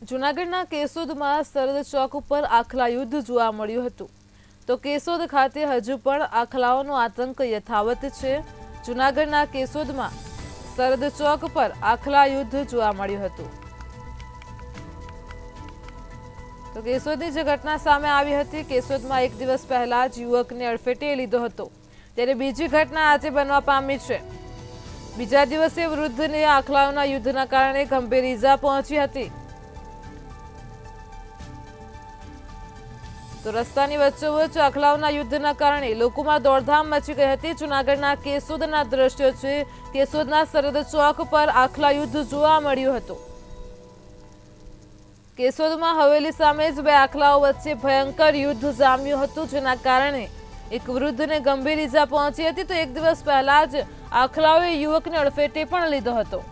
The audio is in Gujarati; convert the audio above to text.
જૂનાગઢના કેશોદમાં સરહદ ચોક ઉપર આખલા યુદ્ધ જોવા મળ્યું હતું તો કેશોદ ખાતે હજુ પણ આખલાઓનો આતંક યથાવત છે। જૂનાગઢના કેશોદમાં સરહદ ચોક પર આખલા યુદ્ધ જોવા મળ્યું હતું। તો કેશોદની જે ઘટના સામે આવી હતી, કેશોદમાં એક દિવસ પહેલા જ યુવકને અડફેટે લીધો હતો, ત્યારે બીજી ઘટના આજે બનવા પામી છે। બીજા દિવસે વૃદ્ધને આખલાઓના યુદ્ધના કારણે ગંભીર ઈજા પહોંચી હતી। તો રસ્તાની વચ્ચોવચ્ચ આખલાઓના યુદ્ધના કારણે લોકોમાં દોડધામ મચી ગઈ હતી। જૂનાગઢના કેશોદના દ્રશ્યો છે। કેશોદના સરહદ ચોક પર આખલા યુદ્ધ જોવા મળ્યું હતું। કેશોદમાં હવેલી સામે જ બે આખલાઓ વચ્ચે ભયંકર યુદ્ધ જામ્યું હતું, જેના કારણે એક વૃદ્ધને ગંભીર ઈજા પહોંચી હતી। તો એક દિવસ પહેલા જ આખલાઓએ યુવકને અડફેટે પણ લીધો હતો।